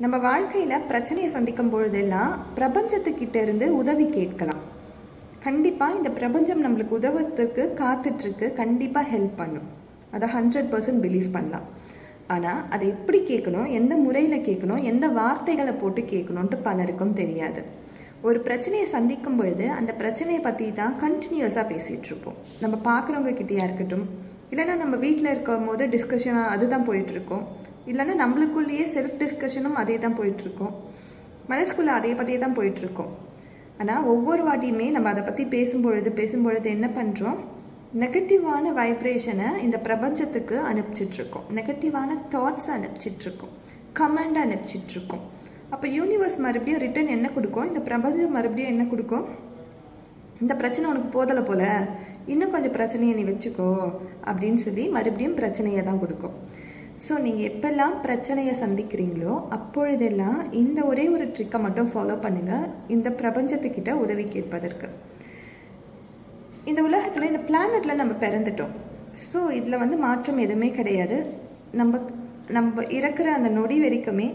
நம்ம வாழ்க்கையில் பிரச்சனையை சந்திக்கும் பொழுதெல்லாம் பிரபஞ்சத்துக்கிட்ட இருந்து உதவி கேட்கலாம். கண்டிப்பாக இந்த பிரபஞ்சம் நம்மளுக்கு உதவுறதுக்கு காத்துட்ருக்கு, கண்டிப்பாக ஹெல்ப் பண்ணும். அதை 100% பிலீவ் பண்ணலாம். ஆனால் அதை எப்படி கேட்கணும், எந்த முறையில் கேட்கணும், எந்த வார்த்தைகளை போட்டு கேட்கணுன்ட்டு பலருக்கும் தெரியாது. ஒரு பிரச்சனையை சந்திக்கும் பொழுது அந்த பிரச்சனையை பற்றி தான் கண்டினியூஸாக பேசிகிட்டு இருப்போம். நம்ம பார்க்குறவங்க கிட்டேயா இருக்கட்டும், இல்லைன்னா நம்ம வீட்டில் இருக்கும் போது டிஸ்கஷனாக அதுதான் போயிட்டுருக்கோம், இல்லைன்னா நம்மளுக்குள்ளேயே செல்ஃப் டிஸ்கஷனும் அதே தான் போயிட்டுருக்கோம், மனசுக்குள்ளே அதே பற்றியே தான் போயிட்டுருக்கோம். ஆனால் ஒவ்வொரு வாட்டியுமே நம்ம அதை பற்றி பேசும்பொழுது என்ன பண்ணுறோம், நெகட்டிவான வைப்ரேஷனை இந்த பிரபஞ்சத்துக்கு அனுப்பிச்சிட்ருக்கோம், நெகட்டிவான தாட்ஸை அனுப்பிச்சிட்ருக்கோம், கமெண்ட் அனுப்பிச்சிட்ருக்கோம். அப்போ யூனிவர்ஸ் மறுபடியும் ரிட்டர்ன் என்ன கொடுக்கும், இந்த பிரபஞ்சம் மறுபடியும் என்ன கொடுக்கும், இந்த பிரச்சனை உனக்கு போதலை போல, இன்னும் கொஞ்சம் பிரச்சனையை நீ வச்சுக்கோ அப்படின்னு சொல்லி மறுபடியும் பிரச்சனையை தான் கொடுக்கும். ஸோ நீங்கள் எப்பெல்லாம் பிரச்சனையை சந்திக்கிறீங்களோ அப்பொழுதெல்லாம் இந்த ஒரே ஒரு ட்ரிக்கை மட்டும் ஃபாலோ பண்ணுங்கள், இந்த பிரபஞ்சத்துக்கிட்ட உதவி கேட்பதற்கு. இந்த உலகத்தில், இந்த பிளானட்டில் நம்ம பிறந்துட்டோம். ஸோ இதில் மாற்றம் எதுவுமே கிடையாது. நம்ம இறக்குற அந்த நொடி வரைக்குமே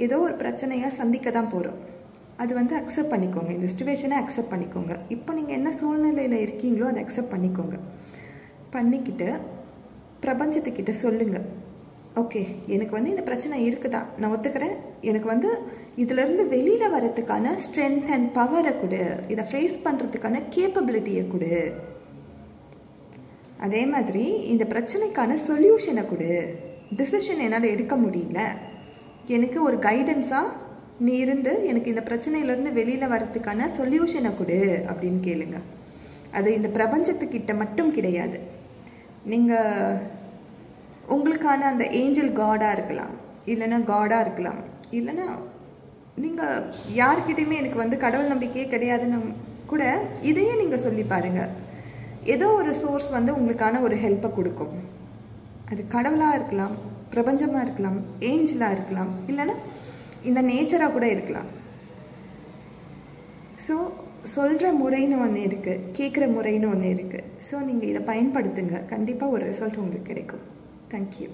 ஏதோ ஒரு பிரச்சனையாக சந்திக்க தான் போகிறோம். அது அக்செப்ட் பண்ணிக்கோங்க, இந்த சிச்சுவேஷனை அக்செப்ட் பண்ணிக்கோங்க. இப்போ நீங்கள் என்ன சூழ்நிலையில் இருக்கீங்களோ அதை அக்செப்ட் பண்ணிக்கோங்க. பண்ணிக்கிட்டு பிரபஞ்சத்துக்கிட்ட சொல்லுங்கள், ஓகே எனக்கு இந்த பிரச்சனை இருக்குதா, நான் ஒத்துக்கிறேன், எனக்கு இதிலேருந்து வெளியில் வரத்துக்கான ஸ்ட்ரென்த் அண்ட் பவரை கொடு, இதை ஃபேஸ் பண்ணுறதுக்கான கேப்பபிலிட்டியை கொடு, அதே மாதிரி இந்த பிரச்சனைக்கான சொல்யூஷனை கொடு, டிசிஷன் என்னால் எடுக்க முடியல, எனக்கு ஒரு கைடன்ஸாக நீ இருந்து எனக்கு இந்த பிரச்சனையிலேருந்து வெளியில் வரத்துக்கான சொல்யூஷனை கொடு அப்படின்னு கேளுங்க. அது இந்த பிரபஞ்சத்துக்கிட்ட மட்டும் கிடையாது, நீங்கள் உங்களுக்கான அந்த ஏஞ்சல் காடாக இருக்கலாம், இல்லைன்னா காடாக இருக்கலாம், இல்லைன்னா நீங்கள் யார்கிட்டையுமே எனக்கு கடவுள் நம்பிக்கையே கிடையாதுன்னு கூட இதையே நீங்கள் சொல்லி பாருங்கள். ஏதோ ஒரு சோர்ஸ் உங்களுக்கான ஒரு ஹெல்ப்பை கொடுக்கும். அது கடவுளாக இருக்கலாம், பிரபஞ்சமாக இருக்கலாம், ஏஞ்சலாக இருக்கலாம், இல்லைன்னா இந்த நேச்சராக கூட இருக்கலாம். ஸோ சொல்கிற முறைன்னு ஒன்று இருக்குது, கேட்குற முறைன்னு ஒன்று இருக்குது. ஸோ நீங்கள் இதை பயன்படுத்துங்க, கண்டிப்பாக ஒரு ரிசல்ட் உங்களுக்கு கிடைக்கும். Thank you.